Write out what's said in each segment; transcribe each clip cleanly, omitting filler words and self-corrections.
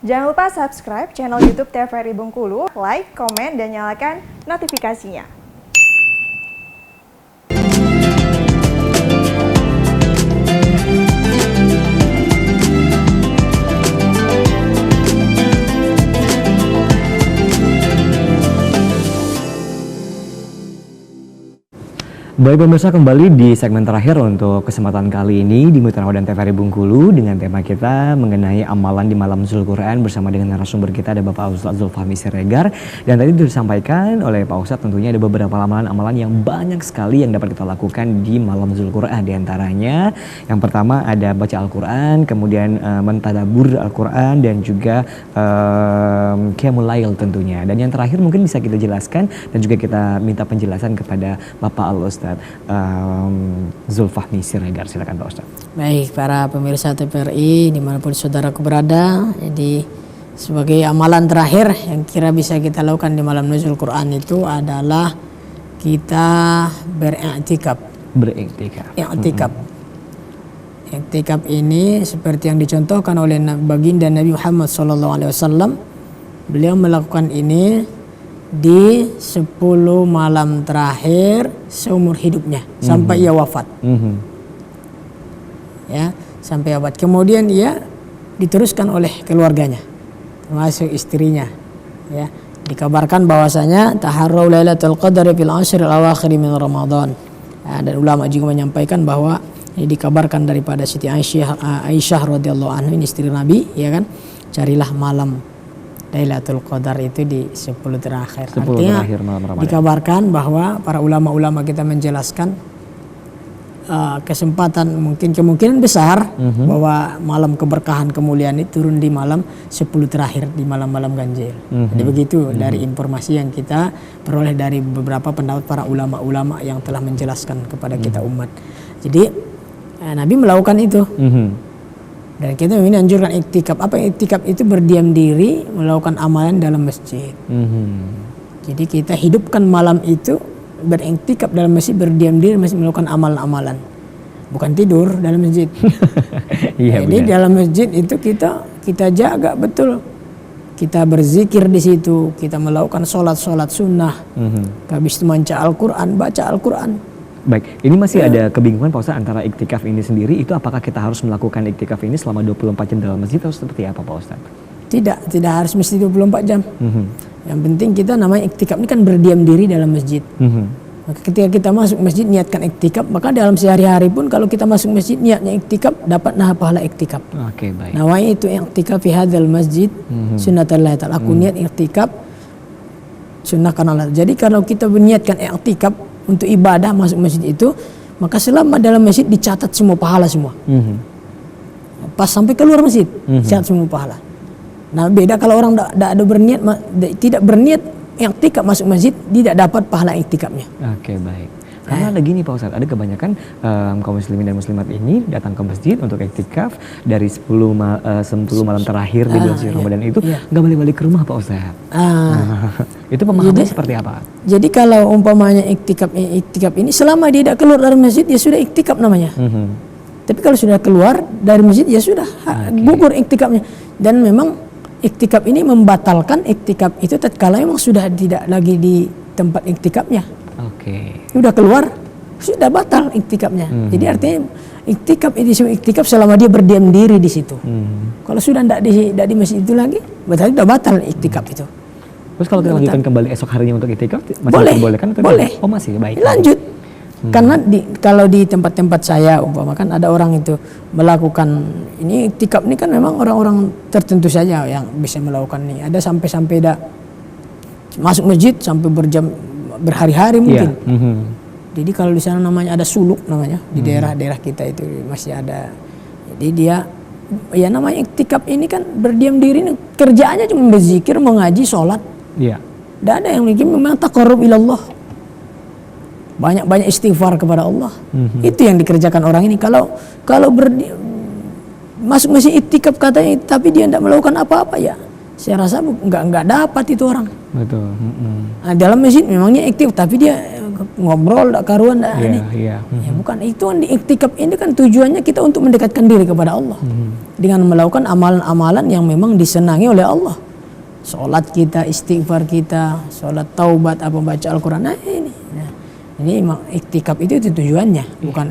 Jangan lupa subscribe channel YouTube TVRI Bengkulu, like, komen, dan nyalakan notifikasinya. Baik pemirsa, kembali di segmen terakhir untuk kesempatan kali ini di Mitra dan TVRI Bengkulu dengan tema kita mengenai amalan di malam Nuzul Quran bersama dengan narasumber kita ada Bapak Ustadz Zulfahmi Siregar. Dan tadi sudah disampaikan oleh Pak Ustadz tentunya ada beberapa amalan-amalan yang banyak sekali yang dapat kita lakukan di malam Nuzul Quran. Di antaranya yang pertama ada baca Al-Quran, kemudian mentadabur Al-Quran dan juga Qiyamul Lail tentunya. Dan yang terakhir mungkin bisa kita jelaskan dan juga kita minta penjelasan kepada Bapak Al-Ustadz Zulfahmi Siregar. Silakan Pak Ustadz. Baik, para pemirsa TVRI dimanapun saudaraku berada, jadi sebagai amalan terakhir yang kira bisa kita lakukan di malam Nuzul Quran itu adalah kita beriktikaf. Iktikaf ini seperti yang dicontohkan oleh baginda Nabi Muhammad SAW. Beliau melakukan ini di 10 malam terakhir seumur hidupnya sampai ia wafat. Ya, sampai wafat. Kemudian ia diteruskan oleh keluarganya, termasuk istrinya. Ya, dikabarkan bahwasanya taharrau lailatul qadri fil ashril awakhir min Ramadan. Ya, dan ulama juga menyampaikan bahwa ini dikabarkan daripada Siti Aisyah radhiyallahu anha, istri Nabi, ya kan, carilah malam Lailatul Qadar itu di 10 terakhir. 10 Artinya terakhir malam Ramadan. Dikabarkan bahwa para ulama-ulama kita menjelaskan kemungkinan besar bahwa malam keberkahan kemuliaan itu turun di malam 10 terakhir, di malam-malam ganjil. Jadi begitu dari informasi yang kita peroleh dari beberapa pendapat para ulama-ulama yang telah menjelaskan kepada kita umat. Jadi Nabi melakukan itu. Dan kita ini anjurkan iktikaf. Apa iktikaf itu? Berdiam diri melakukan amalan dalam masjid. Jadi kita hidupkan malam itu beriktikaf dalam masjid, berdiam diri masih melakukan amalan-amalan. Bukan tidur dalam masjid. Jadi benar. Dalam masjid itu kita jaga betul. Kita berzikir di situ, kita melakukan sholat sunnah. Habis itu baca Al-Quran. Baik, ini masih ada kebingungan Pak Ustadz antara iktikaf ini sendiri, itu apakah kita harus melakukan iktikaf ini selama 24 jam dalam masjid atau seperti apa Pak Ustadz? Tidak harus mesti 24 jam. Yang penting kita namanya iktikaf ini kan berdiam diri dalam masjid. Maka ketika kita masuk masjid niatkan iktikaf, maka dalam sehari-hari pun kalau kita masuk masjid niatnya iktikaf, dapat pahala iktikaf. Oke, baik. Nawai itu iktikaf fi hadzal masjid sunnatullahi ta'ala. Aku niat iktikaf sunnah karena Allah. Jadi kalau kita berniatkan iktikaf untuk ibadah masuk masjid itu, maka selama dalam masjid dicatat semua pahala semua. Pas sampai keluar masjid dicatat semua pahala. Nah beda kalau orang tidak berniat iktikaf masuk masjid, tidak dapat pahala iktikafnya. Oke, baik. Karena ada gini Pak Ustadz, ada kebanyakan kaum muslimin dan muslimat ini datang ke masjid untuk iktikaf dari 10 malam terakhir di bulan suci Ramadan itu nggak balik-balik ke rumah Pak Ustadz. Itu pemahamannya seperti apa? Jadi kalau umpamanya iktikaf ini selama dia tidak keluar dari masjid ya sudah iktikaf namanya. Tapi kalau sudah keluar dari masjid ya sudah gugur iktikafnya. Dan memang iktikaf ini membatalkan iktikaf itu tatkala memang sudah tidak lagi di tempat iktikafnya. Sudah keluar, sudah batal iktikafnya. Jadi artinya iktikaf selama dia berdiam diri di situ. Kalau sudah tidak di masjid itu lagi, berarti sudah batal iktikaf itu. Terus kalau kita lanjutkan kembali esok harinya untuk iktikaf, masih diperbolehkan atau boleh? Oh masih, baik. Lanjut. Karena kalau di tempat-tempat saya umpama kan ada orang itu melakukan ini iktikaf ini kan memang orang-orang tertentu saja yang bisa melakukan ini. Ada sampai masuk masjid sampai berhari-hari mungkin. Jadi kalau di sana namanya ada suluk namanya di daerah-daerah kita itu masih ada. Jadi dia ya namanya iktikaf ini kan berdiam diri, kerjaannya cuma berzikir, mengaji, sholat. Tidak ada yang memang taqarrub ilallah. Banyak istighfar kepada Allah. Itu yang dikerjakan orang ini. Kalau masuk masih iktikaf katanya, tapi dia tidak melakukan apa-apa ya, saya rasa nggak dapat itu orang. Betul. Nah, dalam masjid memangnya aktif, tapi dia ngobrol, tak karuan, tak Iya, ini. iya. Ya bukan itu kan, di iktikaf ini kan tujuannya kita untuk mendekatkan diri kepada Allah dengan melakukan amalan-amalan yang memang disenangi oleh Allah. Sholat kita, istighfar kita, sholat taubat, apa baca Al-Quran. Nah ini memang iktikaf itu tujuannya, bukan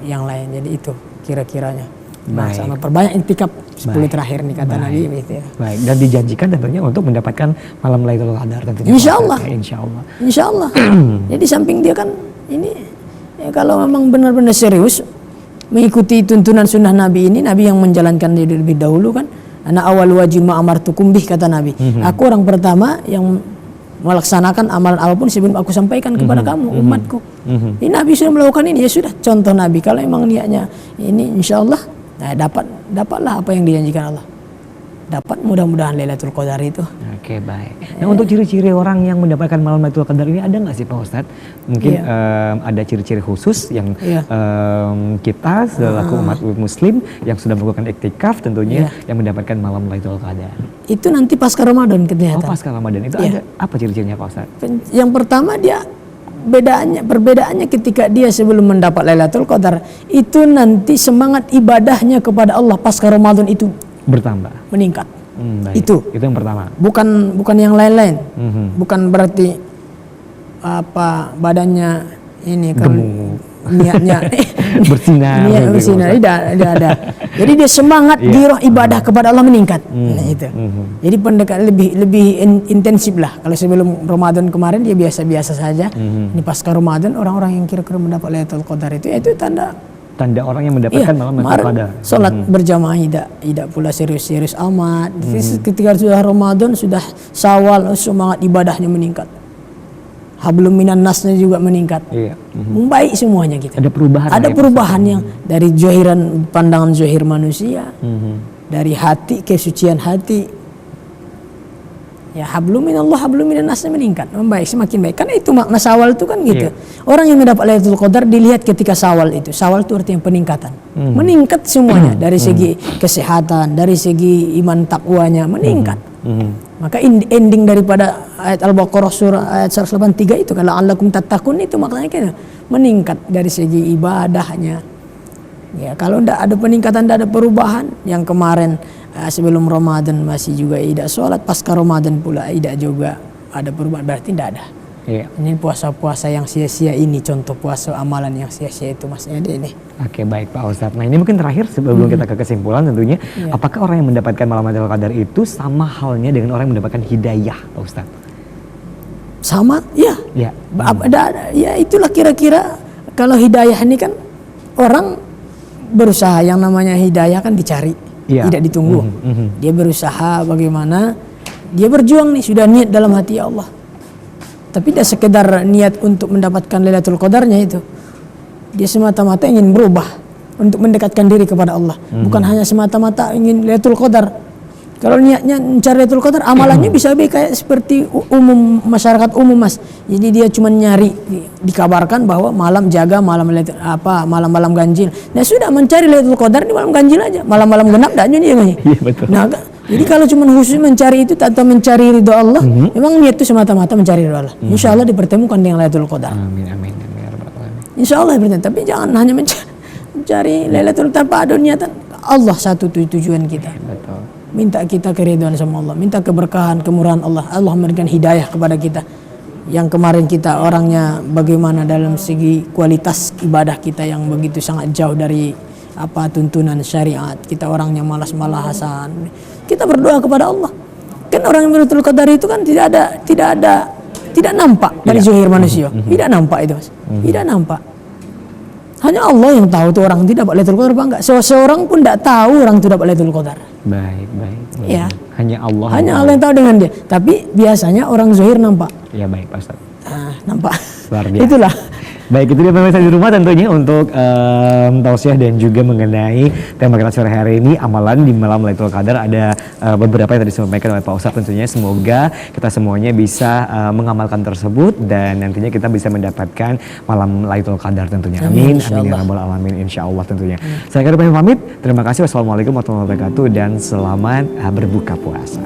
yang lain. Jadi itu kira-kiranya. Nah, sama perbanyak iktikaf 10 terakhir nih kata Nabi gitu ya. Baik, dan dijanjikan tentunya untuk mendapatkan malam Lailatul Qadar tentunya. Insya Allah. Insya Allah. Insya Allah. Jadi samping dia kan ini ya, kalau memang benar-benar serius mengikuti tuntunan sunnah Nabi ini, Nabi yang menjalankan dia lebih dahulu kan. Ana awal wajib ma'amartukum bih kata Nabi. Aku orang pertama yang melaksanakan amalan apapun sebelum aku sampaikan kepada kamu umatku. Ini Nabi sudah melakukan ini, ya sudah contoh Nabi. Kalau emang niatnya ini insya Allah nah, dapatlah apa yang dijanjikan Allah. Dapat mudah-mudahan Lailatul Qadar itu. Oke, baik. Nah, untuk ciri-ciri orang yang mendapatkan malam Lailatul Qadar ini ada nggak sih Pak Ustadz? Mungkin ada ciri-ciri khusus yang kita selaku umat Muslim yang sudah melakukan iktikaf tentunya yang mendapatkan malam Lailatul Qadar. Itu nanti pasca Ramadan kelihatan. Oh, pasca Ramadan itu ada apa ciri-cirinya Pak Ustadz? Yang pertama dia perbedaannya ketika dia sebelum mendapat Lailatul Qadar itu nanti semangat ibadahnya kepada Allah pasca Ramadan itu bertambah, meningkat. Baik. Itu yang pertama. Bukan yang lain-lain. Bukan berarti apa badannya ini kan niatnya bersinar. Tidak ada. Jadi dia semangat giroh ibadah kepada Allah meningkat. Nah, itu. Jadi pendekatan lebih intensif lah. Kalau sebelum Ramadan kemarin dia biasa-biasa saja. Ini pasca Ramadan orang-orang yang kira-kira mendapat Lailatul Qadar itu tanda orang yang mendapatkan malam Lailatul Qadar. Sholat berjamaah tidak pula serius-serius amat. Ketika sudah Ramadan, sudah Syawal, semangat ibadahnya meningkat. Hablum minan nasnya juga meningkat. Membaik semuanya kita. Ada perubahan yang dari zohiran pandangan zohir manusia, dari hati kesucian hati. Ya hablum minallah hablum minan nasnya meningkat, membaik, semakin baik. Karena itu makna Syawal itu kan gitu. Orang yang mendapat Lailatul Qadar dilihat ketika Syawal itu. Syawal itu artinya peningkatan. Meningkat semuanya dari segi kesehatan, dari segi iman takwanya meningkat. Maka ending daripada ayat Al-Baqarah surah ayat 183 itu kalau la'allakum tattaqun itu maknanya kan meningkat dari segi ibadahnya. Ya, kalau tidak ada peningkatan, tidak ada perubahan yang kemarin sebelum Ramadan masih juga tidak sholat, pasca Ramadan pula tidak juga ada perubahan, berarti tidak ada. Ini puasa-puasa yang sia-sia ini contoh puasa amalan yang sia-sia itu Mas Edi ini. Oke, baik Pak Ustadz. Nah, ini mungkin terakhir sebelum kita ke kesimpulan tentunya, apakah orang yang mendapatkan malam Lailatul Qadar itu sama halnya dengan orang yang mendapatkan hidayah, Pak Ustadz? Sama, ya. Ya itulah kira-kira kalau hidayah ini kan orang berusaha, yang namanya hidayah kan dicari, tidak ditunggu. Dia berusaha bagaimana, dia berjuang nih, sudah niat dalam hati Allah. Tapi tidak sekedar niat untuk mendapatkan Lailatul Qadarnya itu. Dia semata-mata ingin berubah untuk mendekatkan diri kepada Allah. Bukan hanya semata-mata ingin Lailatul Qadar. Kalau niatnya mencari Lailatul Qadar, amalannya bisa kayak seperti umum masyarakat umum Mas. Jadi dia cuma nyari, dikabarkan bahwa malam jaga malam-malam ganjil. Nah sudah mencari Lailatul Qadar di malam ganjil aja. Malam-malam genap dak nyonya. Iya betul. Nah, jadi kalau cuma khusus mencari itu tanpa mencari ridho Allah, memang niat itu semata-mata mencari ridho Allah. Insya Allah dipertemukan dengan Lailatul Qadar. Amin. Insya Allah berarti. Tapi jangan hanya mencari Lailatul tanpa ada niatan. Allah satu tujuan kita. Betul. Minta kita keridhaan sama Allah, minta keberkahan, kemurahan Allah. Allah memberikan hidayah kepada kita. Yang kemarin kita orangnya bagaimana dalam segi kualitas ibadah kita yang begitu sangat jauh dari tuntunan syariat. Kita orangnya malas-malasan. Kita berdoa kepada Allah. Kan orang yang Lailatul Qadar itu kan tidak nampak dari zahir manusia. Tidak nampak itu, Mas. Tidak nampak. Hanya Allah yang tahu tuh orang tidak dapat Lailatul Qadar apa enggak. Seorang pun tidak tahu orang itu dapat Lailatul Qadar. Baik. Ya. Hanya Allah yang tahu dengan dia. Tapi biasanya orang zahir nampak. Ya baik, Pak Ustaz. Nampak. Luar biasa. Itulah. Baik, itu dia pemirsa di rumah tentunya untuk tausiah dan juga mengenai tema kita sore hari ini, amalan di malam Lailatul Qadar. Ada beberapa yang tadi disampaikan oleh Pak Ustadz tentunya. Semoga kita semuanya bisa mengamalkan tersebut dan nantinya kita bisa mendapatkan malam Lailatul Qadar tentunya. Amin. Amin ya rabbal alamin, insyaallah tentunya. Saya Karim pamit. Terima kasih. Wassalamualaikum warahmatullahi wabarakatuh dan selamat berbuka puasa.